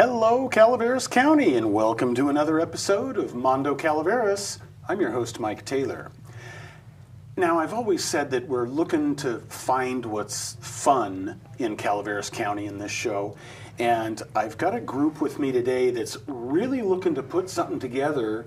Hello, Calaveras County, and welcome to another episode of Mondo Calaveras. I'm your host, Mike Taylor. Now, I've always said that we're looking to find what's fun in Calaveras County in this show, and I've got a group with me today that's really looking to put something together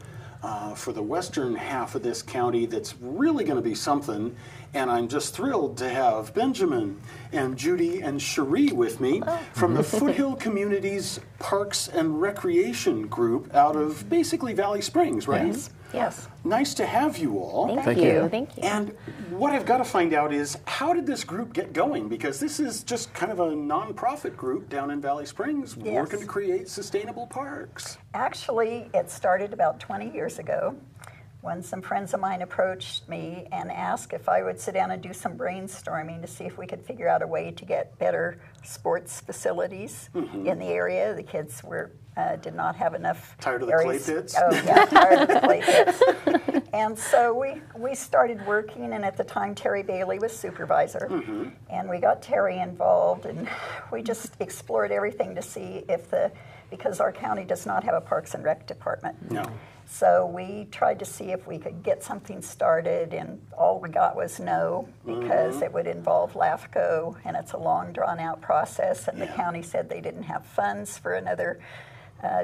for the western half of this county that's really going to be something. And I'm just thrilled to have Benjamin and Judy and Cherie with me from the Foothill Communities Parks and Recreation Group out of basically Valley Springs, right? Yes. Yes. Nice to have you all. Thank you. Thank you. And what I've got to find out is, how did this group get going? Because this is just kind of a nonprofit group down in Valley Springs working to create sustainable parks. Actually, it started about 20 years ago when some friends of mine approached me and asked if I would sit down and do some brainstorming to see if we could figure out a way to get better sports facilities in the area. The kids were did not have enough Tired of the areas. clay pits? Oh, yeah, tired of the clay pits. And so we started working, and at the time Terry Bailey was supervisor. And we got Terry involved, and we just explored everything to see if because our county does not have a Parks and Rec department. No. So we tried to see if we could get something started, and all we got was no, because it would involve LAFCO, and it's a long, drawn-out process, and the county said they didn't have funds for another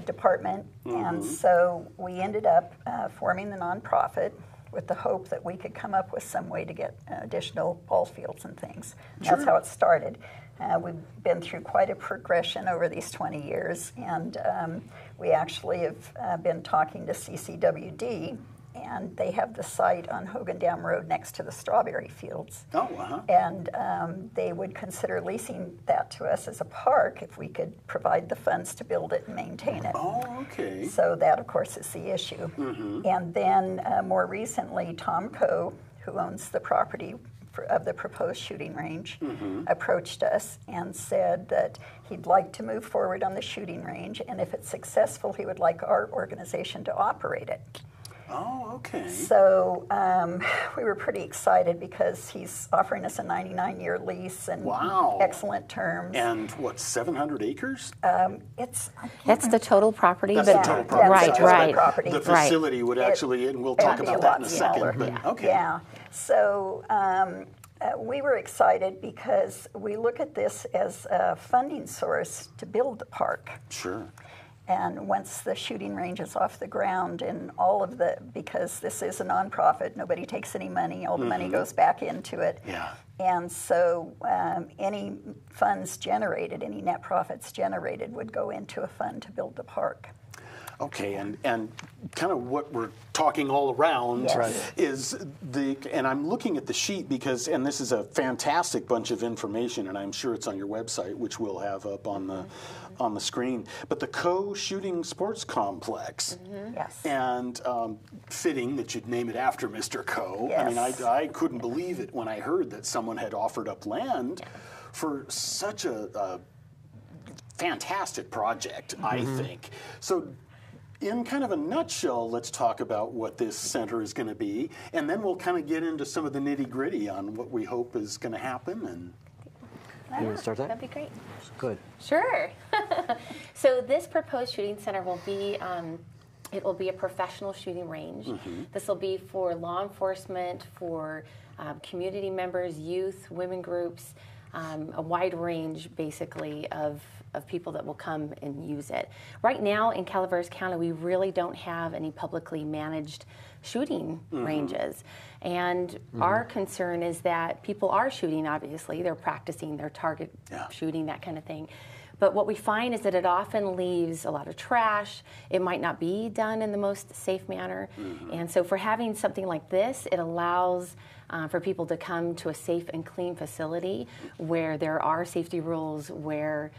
department. And so we ended up forming the nonprofit with the hope that we could come up with some way to get additional ball fields and things. That's how it started. We've been through quite a progression over these 20 years, and we actually have been talking to CCWD, and they have the site on Hogan Dam Road next to the strawberry fields. And they would consider leasing that to us as a park if we could provide the funds to build it and maintain it. Okay. So that, of course, is the issue. And then more recently, Tom Coe, who owns the property of the proposed shooting range, approached us and said that he'd like to move forward on the shooting range, and if it's successful, he would like our organization to operate it. Oh, okay. So we were pretty excited because he's offering us a 99-year lease and excellent terms. And what, 700 acres? That's the total property. That's the total property. Right. The facility would actually, and we'll talk about that in a second. But, okay. Yeah. So we were excited because we look at this as a funding source to build the park. Sure. And once the shooting range is off the ground and because this is a nonprofit, nobody takes any money, all the money goes back into it. Yeah. And so any funds generated, any net profits generated would go into a fund to build the park. Okay, and kind of what we're talking all around is and I'm looking at the sheet because, and this is a fantastic bunch of information, and I'm sure it's on your website, which we'll have up on the screen. But the CoShooting Sports Complex, and fitting that you'd name it after Mr. Coe. I mean, I couldn't believe it when I heard that someone had offered up land for such a fantastic project, I think. So, in kind of a nutshell, let's talk about what this center is going to be, and then we'll kind of get into some of the nitty-gritty on what we hope is going to happen. And you want to start that? That'd be great. Good. Sure. So this proposed shooting center will be it will be a professional shooting range. This will be for law enforcement, for community members, youth, women groups, a wide range, basically, of people that will come and use it. Right now in Calaveras County, we really don't have any publicly managed shooting ranges. And our concern is that people are shooting, obviously. They're practicing their target shooting, that kind of thing. But what we find is that it often leaves a lot of trash. It might not be done in the most safe manner. And so for having something like this, it allows for people to come to a safe and clean facility where there are safety rules, where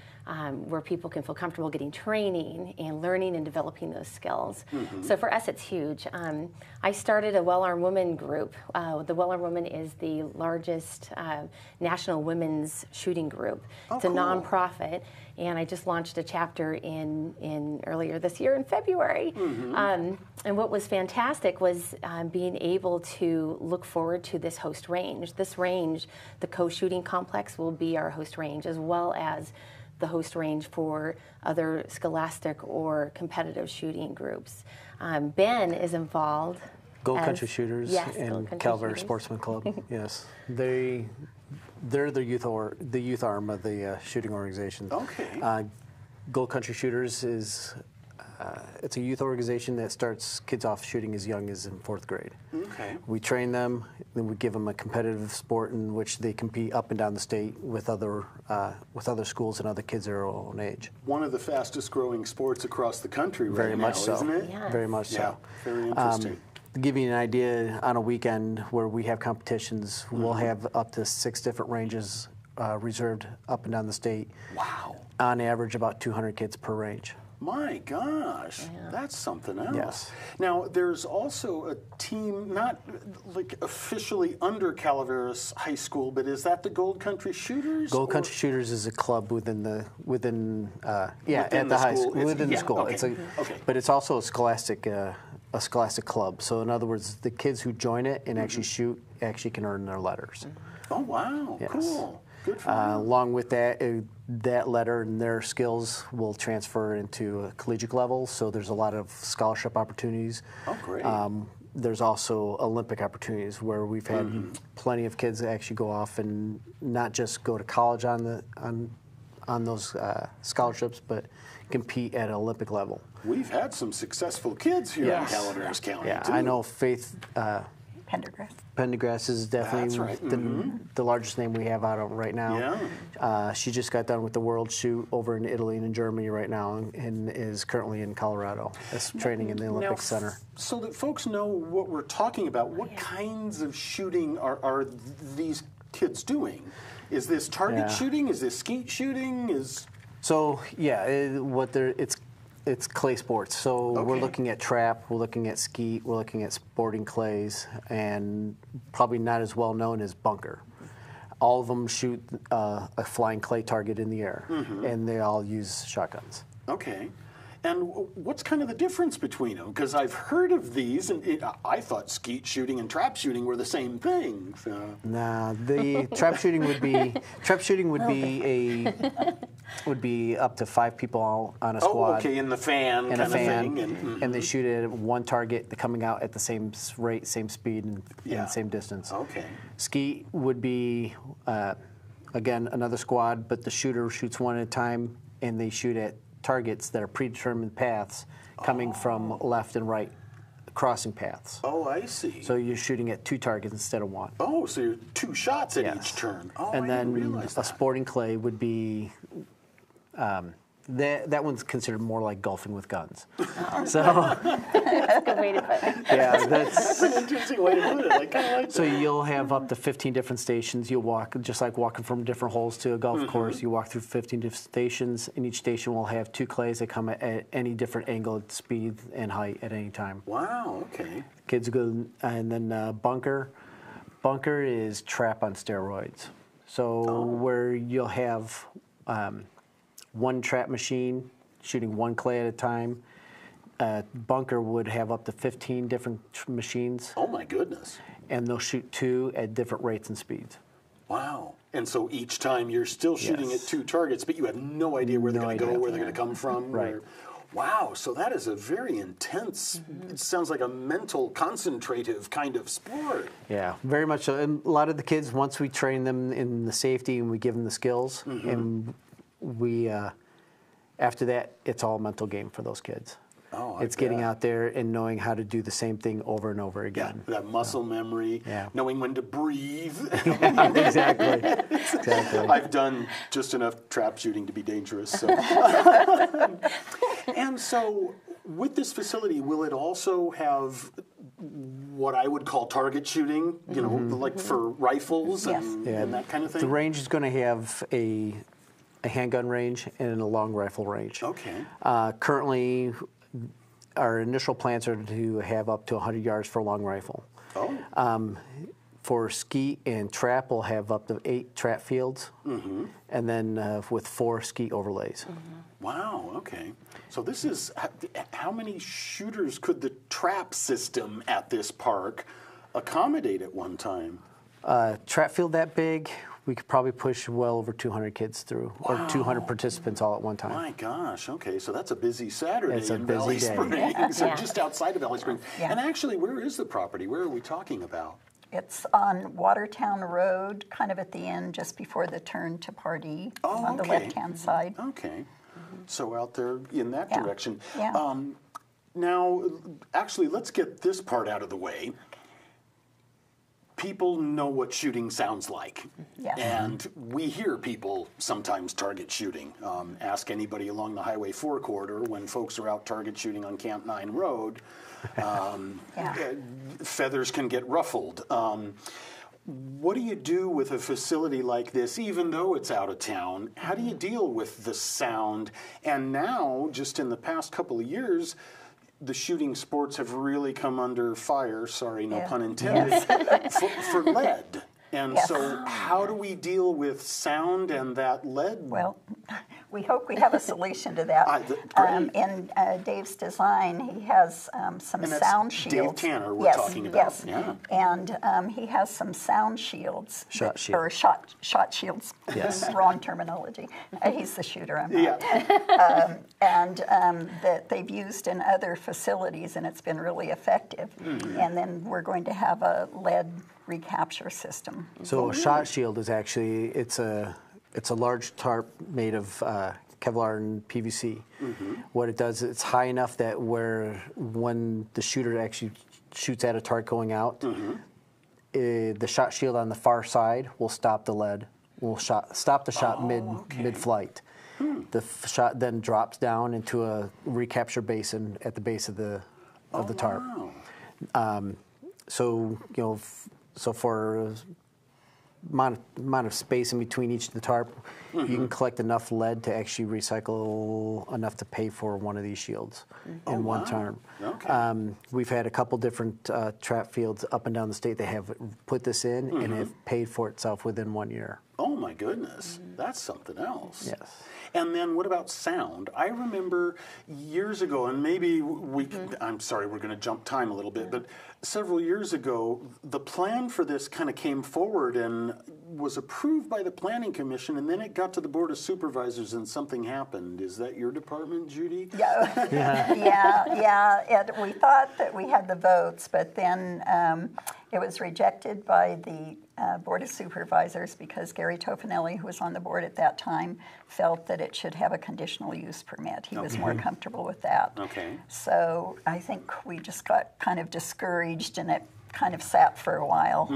people can feel comfortable getting training and learning and developing those skills. So for us, it's huge. I started a Well-Armed Women group. The Well-Armed Women is the largest national women's shooting group. It's a nonprofit, and I just launched a chapter in earlier this year in February. And what was fantastic was being able to look forward to this host range. This range, the CoShooting complex, will be our host range, as well as the host range for other scholastic or competitive shooting groups. Ben is involved. Gold Country Shooters Yes, and Gold Country Calaveras Shooters. Sportsman Club. Yes, they're the youth arm of the shooting organization. Okay. Gold Country Shooters is it's a youth organization that starts kids off shooting as young as in 4th grade. Okay. We train them, then we give them a competitive sport in which they compete up and down the state with other schools and other kids their own age. One of the fastest growing sports across the country right Very now, much so. isn't it? Yes. Very much Yeah, so. very interesting. To give you an idea, on a weekend where we have competitions, we'll have up to 6 different ranges reserved up and down the state. Wow. On average, about 200 kids per range. My gosh, that's something else. Yes. Now, there's also a team, not like officially under Calaveras High School, but is that the Gold Country Shooters? Gold or- Country Shooters is a club within Within at the the high school. school, It's- within the yeah, school. okay, It's a, okay. but it's also a scholastic club. So in other words, the kids who join it and actually shoot actually can earn their letters. Oh, wow, Yes. cool. Good for them. Along with that, that letter and their skills will transfer into a collegiate level. So there's a lot of scholarship opportunities. Oh, great. There's also Olympic opportunities where we've had plenty of kids that actually go off and not just go to college on those scholarships, but compete at an Olympic level. We've had some successful kids here Yes. in Calaveras County, Yeah, too. I know Faith Pendergrass. Pendergrass is definitely That's right. the largest name we have out of right now. Yeah. She just got done with the World Shoot over in Italy and in Germany right now, and is currently in Colorado. That's training in the Olympic Center. So that folks know what we're talking about, what kinds of shooting are these kids doing? Is this target shooting? Is this skeet shooting? So it's clay sports. So we're Okay. looking at trap, we're looking at skeet, we're looking at sporting clays, and probably not as well known as bunker. All of them shoot a flying clay target in the air, and they all use shotguns. Okay. And what's kind of the difference between them? Because I've heard of these, and I thought skeet shooting and trap shooting were the same thing. So. Nah, the trap shooting would be up to 5 people on a squad. Oh, okay, in the fan In kind a fan, of thing. and they shoot at one target coming out at the same rate, same speed, and same distance. Okay. Skeet would be, again, another squad, but the shooter shoots one at a time, and they shoot at targets that are predetermined paths coming from left and right, crossing paths. Oh, I see. So you're shooting at 2 targets instead of 1. Oh, so you're 2 shots at Yes. each turn. Oh, And I then didn't realize a that. sporting clay would be, that one's considered more like golfing with guns. So That's a good way to put it. yeah, That's an interesting way to put it. I kind of like so that. you'll have up to 15 different stations. You'll walk, just like walking from different holes to a golf course, you walk through 15 different stations, and each station will have 2 clays that come at any different angle, speed, and height at any time. Wow, okay. Kids go, and then bunker. Bunker is trap on steroids. So where you'll have 1 trap machine shooting 1 clay at a time. Bunker would have up to 15 different machines, Oh, my goodness. and they'll shoot 2 at different rates and speeds. Wow. And so each time you're still shooting Yes. at 2 targets, but you have no idea where they're No going to go, idea. where they're going to come from. Right. Wow, so that is a very intense, it sounds like a mental, concentrative kind of sport. Yeah, very much so. And a lot of the kids, once we train them in the safety and we give them the skills, and we, after that, it's all a mental game for those kids. Oh, I It's getting bet. out there and knowing how to do the same thing over and over Yeah, again. that muscle memory, Yeah. knowing when to breathe. Exactly. Exactly. I've done just enough trap shooting to be dangerous. So. And so, with this facility, will it also have what I would call target shooting? You know, like for rifles Yes. and that kind of thing. The range is going to have a handgun range and a long rifle range. Okay. Currently, our initial plans are to have up to 100 yards for a long rifle. Oh. For skeet and trap, we'll have up to 8 trap fields, and then with 4 skeet overlays. Wow. Okay. So this is how many shooters could the trap system at this park accommodate at one time? Trap field that big, we could probably push well over 200 kids through, or 200 participants all at one time. My gosh, okay, so that's a busy Saturday It's a in busy Valley day. Springs, or Yeah. just outside of Valley Springs. Yeah. And actually, where is the property? Where are we talking about? It's on Watertown Road, kind of at the end, just before the turn to Pardee, Oh, on the okay. left-hand side. Okay, so out there in that Yeah. direction. Yeah. Now, actually, let's get this part out of the way. People know what shooting sounds like. Yeah. And we hear people sometimes target shooting. Ask anybody along the Highway 4 corridor when folks are out target shooting on Camp 9 Road. Feathers can get ruffled. What do you do with a facility like this, even though it's out of town? How do you deal with the sound? And now, just in the past couple of years, the shooting sports have really come under fire, sorry, no Yeah. pun intended, for lead. And Yes. so how do we deal with sound and that lead? Well, we hope we have a solution to that. Great. In Dave's design, he has some And that's sound Dave shields. Tanner we're Yes, talking about. Yes, Yeah. and he has some sound shields. Shot shield. Or shot shields. Yes. Wrong terminology. He's the shooter, I'm not. Yeah. And that they've used in other facilities, and it's been really effective. Mm-hmm. And then we're going to have a lead recapture system. So a shot shield is actually, it's a large tarp made of Kevlar and PVC. What it does, it's high enough that when the shooter actually shoots at a target going out, the shot shield on the far side will stop the lead, will stop the shot mid-flight. The shot then drops down into a recapture basin at the base of the tarp. Wow. So so for amount of space in between each of the tarp, you can collect enough lead to actually recycle enough to pay for one of these shields in one term. Okay. We've had a couple different trap fields up and down the state that have put this in and have paid for itself within 1 year. Oh my goodness, that's something else. Yes. And then what about sound? I remember years ago, and maybe I'm sorry, we're going to jump time a little bit, but several years ago, the plan for this kind of came forward and was approved by the Planning Commission, and then it got to the Board of Supervisors and something happened. Is that your department, Judy? Yeah. We thought that we had the votes, but then it was rejected by the Board of Supervisors because Gary Tofinelli, who was on the board at that time, felt that it should have a conditional use permit. He was more comfortable with that. Okay. So I think we just got kind of discouraged, and it kind of sat for a while.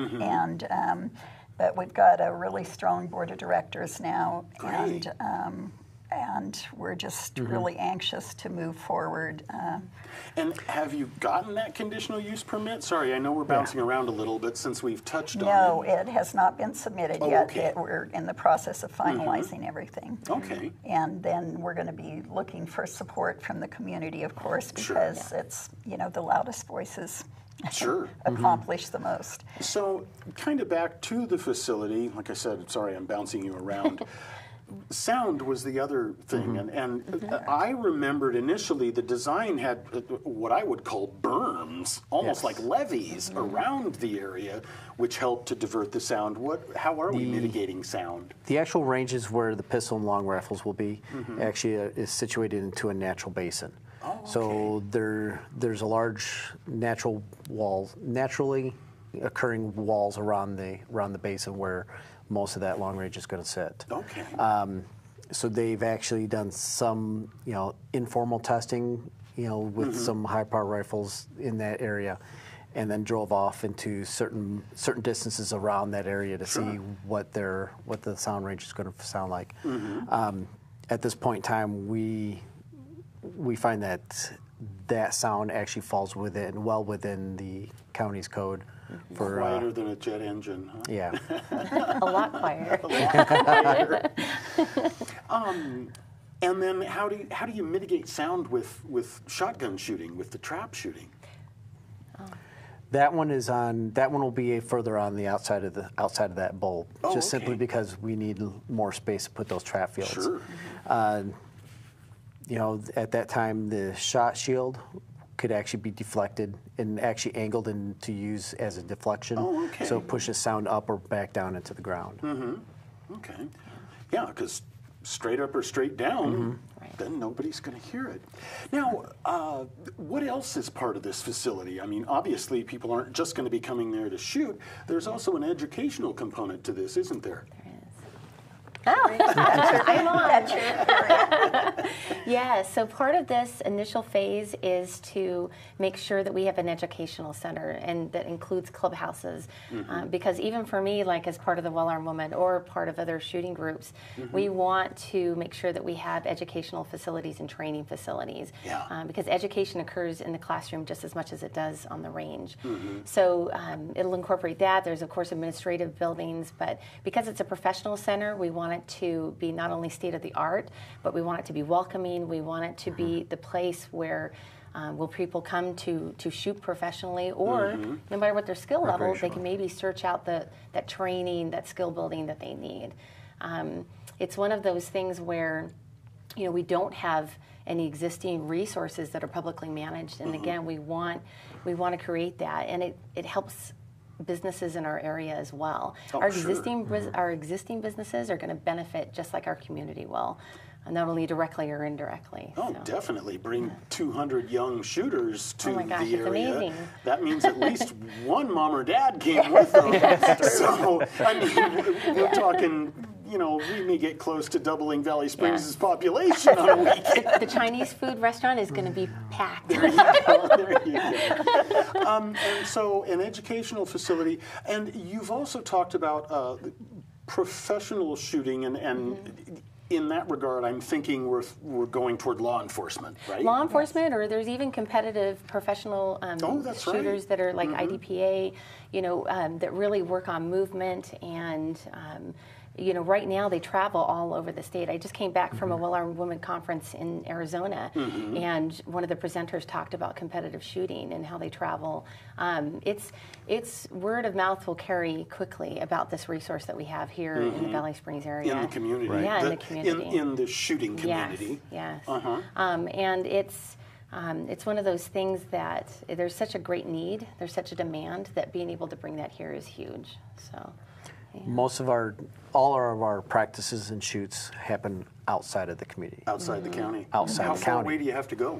But we've got a really strong board of directors now, Great. and we're just really anxious to move forward. And have you gotten that conditional use permit? Sorry, I know we're bouncing around a little bit since we've touched on No, it. it has not been submitted Oh, yet. okay. We're in the process of finalizing everything. Okay. And then we're going to be looking for support from the community, of course, Sure. because it's, the loudest voices Sure. accomplish the most. So, kind of back to the facility, like I said, sorry, I'm bouncing you around. Sound was the other thing, and I remembered initially the design had what I would call berms, almost Yes. like levees around the area, which helped to divert the sound. How are we mitigating sound? The actual ranges where the pistol and long rifles will be actually is situated into a natural basin. Oh, So there's a large naturally occurring walls around the basin where most of that long range is going to sit. Okay. So they've actually done some informal testing with some high power rifles in that area, and then drove off into certain distances around that area to see what the sound range is going to sound like. At this point in time, we find that sound actually falls well within the county's code for Quieter than a jet engine, huh? yeah. A lot quieter. And then how do you mitigate sound with shotgun shooting, with the trap shooting? That one will be further on the outside of that bulb, Oh, just okay. simply because we need more space to put those trap fields. Sure. At that time, the shot shield could actually be deflected and actually angled to use as a deflection. Oh, okay. So it pushes sound up or back down into the ground. Okay. Yeah, because straight up or straight down, Right. then nobody's going to hear it. Now, what else is part of this facility? I mean, obviously, people aren't just going to be coming there to shoot. There's also an educational component to this, isn't there? I'm on. That's your Yeah, so part of this initial phase is to make sure that we have an educational center, and that includes clubhouses. Because even for me, like as part of the Well-Armed Woman or part of other shooting groups, we want to make sure that we have educational facilities and training facilities. Yeah. Because education occurs in the classroom just as much as it does on the range. So it'll incorporate that. There's, of course, administrative buildings, but because it's a professional center, we want it to be not only state-of-the-art, but we want it to be welcoming. We want it to be the place where will people come to shoot professionally, or no matter what their skill level, they can maybe search out that training, that skill building that they need. It's one of those things where, you know, we don't have any existing resources that are publicly managed, and again, we want to create that, and it helps businesses in our area as well. Oh, our existing businesses are going to benefit just like our community will, not only directly or indirectly. Oh, so. definitely. Bring 200 young shooters to my gosh, the it's area. amazing. That means at least one mom or dad came with them. So, I mean, we're talking, you know, we may get close to doubling Valley Springs' population on a weekend. The Chinese food restaurant is going to be packed. There you go. There you go. And so, an educational facility. And you've also talked about professional shooting, and in that regard, I'm thinking we're going toward law enforcement, right? Law enforcement, or there's even competitive professional shooters that are like IDPA, you know, that really work on movement, and you know, right now they travel all over the state. I just came back from a Well-Armed Women conference in Arizona, and one of the presenters talked about competitive shooting and how they travel. It's word of mouth will carry quickly about this resource that we have here in the Valley Springs area. In the community. Right. Yeah, in the community. In the shooting community. Yes, yes. And it's one of those things that there's such a great need, there's such a demand, that being able to bring that here is huge. So. Yeah. All of our practices and shoots happen outside of the community. Outside the county? Outside How the far county. away do you have to go?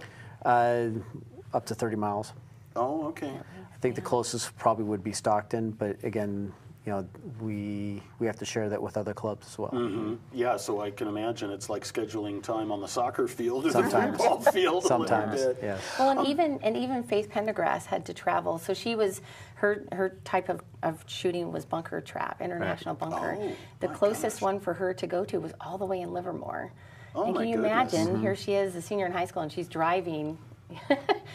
Up to 30 miles. Oh, okay. I think the closest probably would be Stockton, but again, you know, we have to share that with other clubs as well. Yeah, so I can imagine it's like scheduling time on the soccer field or the Sometimes. football field. Sometimes, a little bit. yes. Well, and even Faith Pendergrass had to travel. So she was her type of shooting was bunker trap, international bunker. Oh, the my closest gosh. one for her to go to was all the way in Livermore. Oh, and my can you goodness. imagine? Here she is, a senior in high school, and she's driving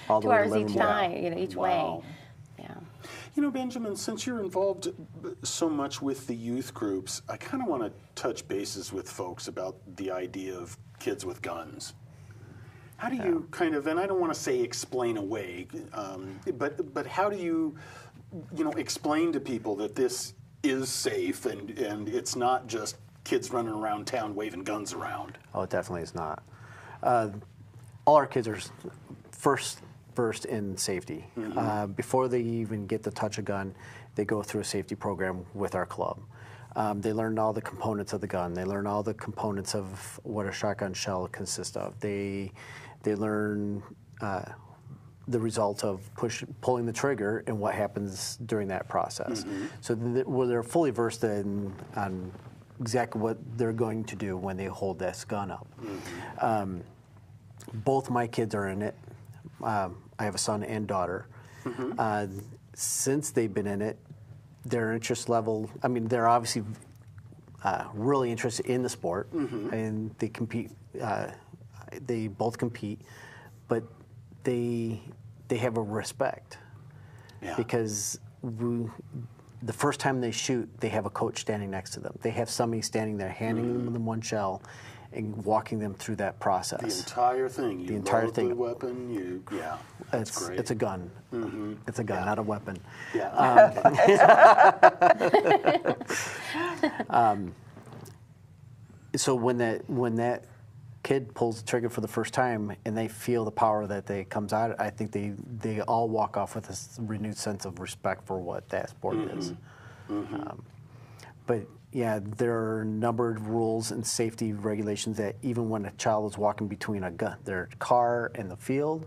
All the 2 way to hours each Livermore. time, you know, each way. Wow. Yeah. You know, Benjamin, since you're involved so much with the youth groups, I kind of want to touch bases with folks about the idea of kids with guns. How do you kind of, and I don't want to say explain away, but how do you explain to people that this is safe and it's not just kids running around town waving guns around? Oh, it definitely is not. All our kids are first in safety. Before they even get to touch a gun, they go through a safety program with our club. They learn all the components of the gun. They learn all the components of what a shotgun shell consists of. They learn the result of pulling the trigger and what happens during that process. So they're fully versed on exactly what they're going to do when they hold this gun up. Both my kids are in it. I have a son and daughter. Since they've been in it, their interest level, I mean, they're obviously really interested in the sport, and they compete. They both compete, but they have a respect because the first time they shoot, they have a coach standing next to them. They have somebody standing there handing them one shell and walking them through that process. The entire thing. The entire thing. The weapon. That's great. It's a gun. It's a gun, not a weapon. Yeah. So when that kid pulls the trigger for the first time and they feel the power that comes out, I think they all walk off with this renewed sense of respect for what that sport is. But Yeah, there are a number of rules and safety regulations that even when a child is walking between their car and the field,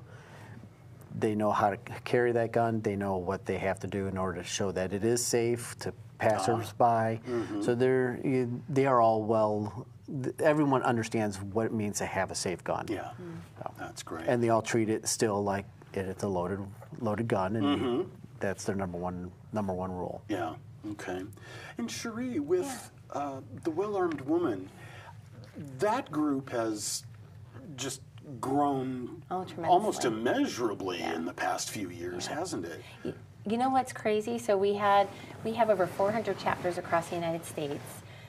they know how to carry that gun. They know what they have to do in order to show that it is safe to passers-by. So they are all everyone understands what it means to have a safe gun. Yeah, that's great. And they all treat it still like it's a loaded gun, and that's their number one rule. Yeah. Okay. And Cherie, with the Well-Armed Woman, that group has just grown almost immeasurably in the past few years, hasn't it? You know what's crazy? So we have over 400 chapters across the United States.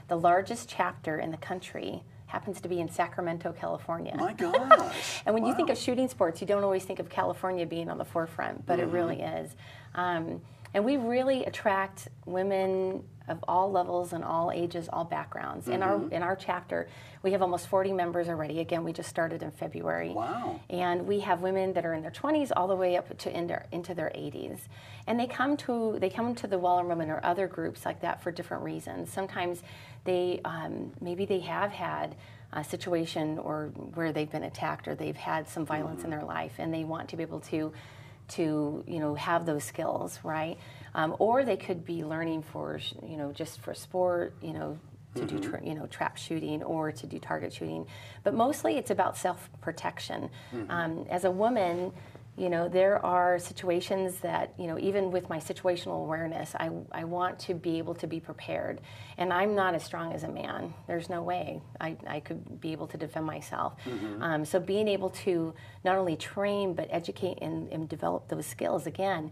The largest chapter in the country happens to be in Sacramento, California. My gosh. And when you think of shooting sports, you don't always think of California being on the forefront, but it really is. And we really attract women of all levels and all ages, all backgrounds. In our chapter, we have almost 40 members already. Again, we just started in February. Wow. And we have women that are in their 20s all the way up to into their 80s. And they come to the Well-Armed Women or other groups like that for different reasons. Sometimes they maybe they have had a situation or where they've been attacked or they've had some violence in their life, and they want to be able to have those skills, right? Or they could be learning for just for sport, to do trap shooting or to do target shooting. But mostly it's about self-protection. As a woman, there are situations that, even with my situational awareness, I want to be able to be prepared. And I'm not as strong as a man. There's no way I could be able to defend myself. So being able to not only train, but educate and develop those skills, again,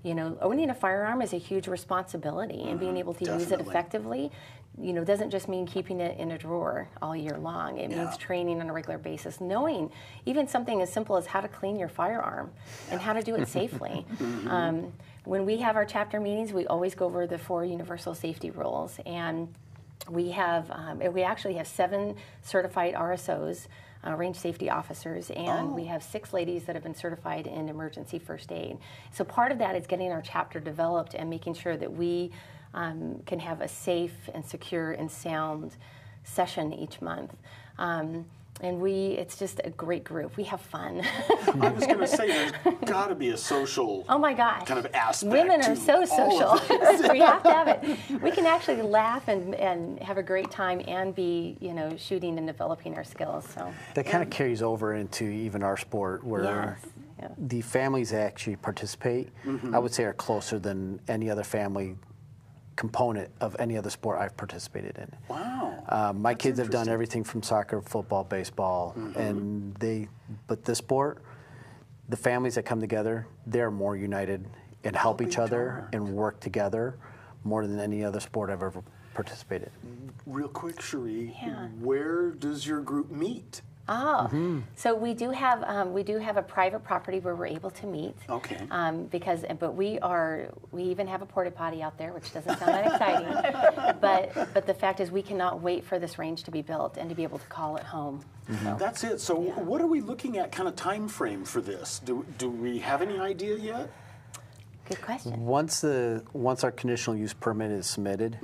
owning a firearm is a huge responsibility, and being able to use it effectively, doesn't just mean keeping it in a drawer all year long. It means training on a regular basis, knowing even something as simple as how to clean your firearm and how to do it safely. When we have our chapter meetings, we always go over the 4 universal safety rules, and we actually have 7 certified RSOs, range safety officers, and we have 6 ladies that have been certified in emergency first aid. So part of that is getting our chapter developed and making sure that we can have a safe and secure and sound session each month. And it's just a great group. We have fun. I was going to say, there's got to be a social oh my gosh. kind of aspect. Women are to so all of social. this. We have to have it. We can actually laugh and have a great time and be, shooting and developing our skills. So that kind of carries over into even our sport, where the families that actually participate, I would say, are closer than any other family component of any other sport I've participated in. Wow. My kids have done everything from soccer, football, baseball, but this sport, the families that come together, they're more united and help each other and work together more than any other sport I've ever participated in. Real quick, Cherie, where does your group meet? So we do have a private property where we're able to meet. Okay. But we even have a porta potty out there, which doesn't sound that exciting. But the fact is, we cannot wait for this range to be built and to be able to call it home. So. That's it. So what are we looking at, kind of time frame for this? Do we have any idea yet? Good question. Once our conditional use permit is submitted,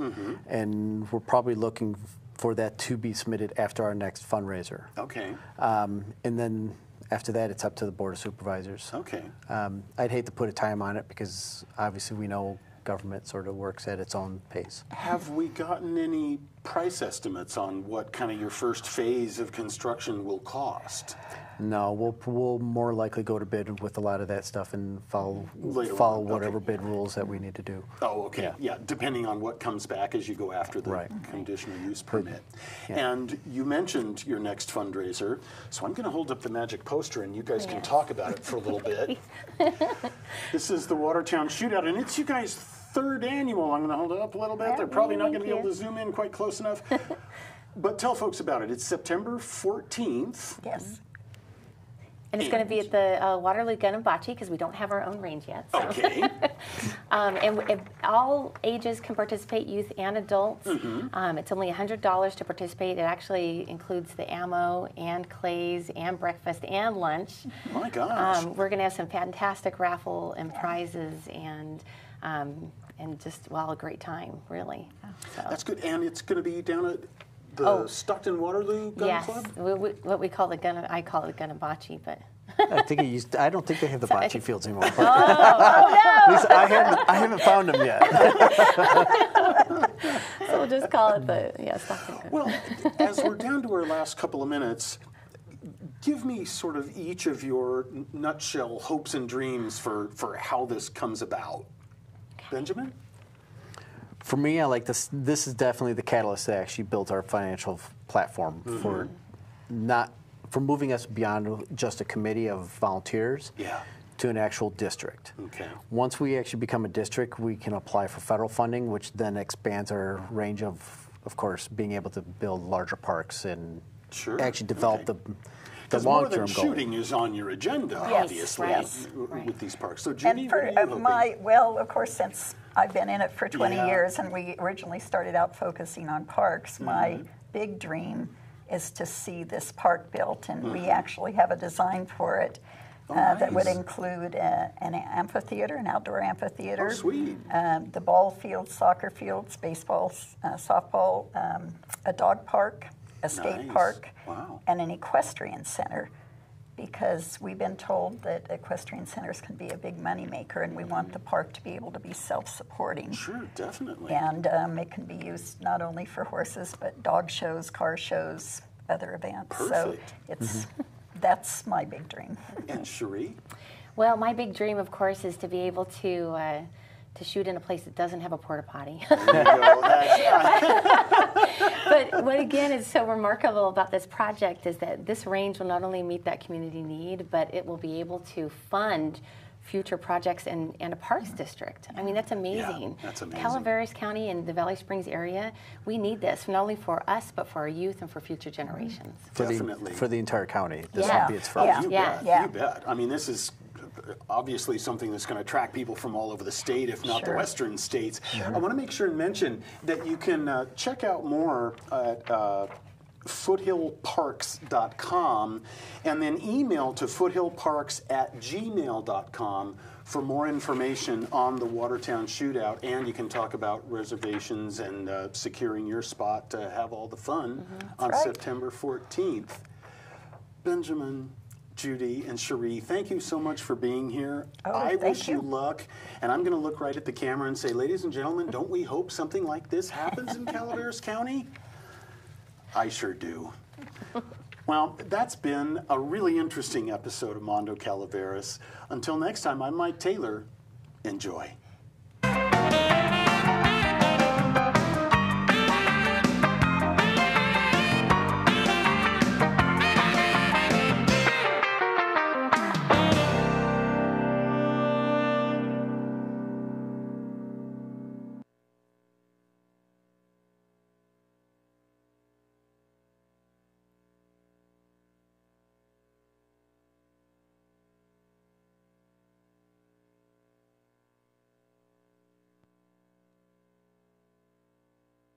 and we're probably looking for that to be submitted after our next fundraiser. Okay. And then after that, it's up to the Board of Supervisors. Okay. I'd hate to put a time on it because obviously we know government sort of works at its own pace. Have we gotten any price estimates on what kind of your first phase of construction will cost? No, we'll more likely go to bid with a lot of that stuff and follow whatever bid rules that we need to do. Oh, okay. Yeah, depending on what comes back as you go after the conditional use permit. And you mentioned your next fundraiser, so I'm going to hold up the magic poster and you guys can talk about it for a little bit. This is the Watertown Shootout, and it's you guys' 3rd annual. I'm going to hold it up a little bit. They're probably not going to be able to zoom in quite close enough. But tell folks about it. It's September 14th. Yes. And it's going to be at the Waterloo Gun and Bocce because we don't have our own range yet. So. Okay. And all ages can participate, youth and adults. It's only $100 to participate. It actually includes the ammo and clays and breakfast and lunch. My gosh. We're going to have some fantastic raffle and prizes, and and just, well, a great time, really. So. That's good. And it's going to be down at the Stockton Waterloo Gun yes, Club? what we call the gun, I call it Gunabachi, but. I don't think they have the bocce fields anymore. No! At least I haven't found them yet. So we'll just call it the Stockton Gun. Well, as we're down to our last couple of minutes, give me sort of each of your nutshell hopes and dreams for how this comes about. Benjamin? For me, I like this. This is definitely the catalyst that actually built our financial platform for moving us beyond just a committee of volunteers to an actual district. Okay. Once we actually become a district, we can apply for federal funding, which then expands our range of course, being able to build larger parks and actually develop the long-term goal. Shooting is on your agenda, obviously, with these parks. So, Judy, and for what are you hoping? well, of course, since I've been in it for 20 years, and we originally started out focusing on parks, my big dream is to see this park built, and we actually have a design for it that would include an amphitheater, an outdoor amphitheater, the ball fields, soccer fields, baseball, softball, a dog park, a skate park, and an equestrian center, because we've been told that equestrian centers can be a big moneymaker, and we want the park to be able to be self-supporting. Sure, definitely. And it can be used not only for horses, but dog shows, car shows, other events. Perfect. So it's that's my big dream. And Cherie? Well, my big dream, of course, is to be able to shoot in a place that doesn't have a porta potty. But what again is so remarkable about this project is that this range will not only meet that community need, but it will be able to fund future projects and a parks district. I mean, that's amazing. Yeah, that's amazing. Calaveras County and the Valley Springs area, we need this, not only for us, but for our youth and for future generations. Definitely. For the entire county. This would be its first. Oh, you bet. You bet. I mean, this is obviously something that's going to attract people from all over the state, if not the western states. I want to make sure and mention that you can check out more at foothillparks.com and then email to foothillparks@gmail.com for more information on the Watertown Shootout, and you can talk about reservations and securing your spot to have all the fun on September 14th. Benjamin, Judy, and Cherie, thank you so much for being here. I wish you luck, and I'm going to look right at the camera and say, ladies and gentlemen, don't we hope something like this happens in Calaveras County? I sure do. Well, that's been a really interesting episode of Mondo Calaveras. Until next time, I'm Mike Taylor. Enjoy.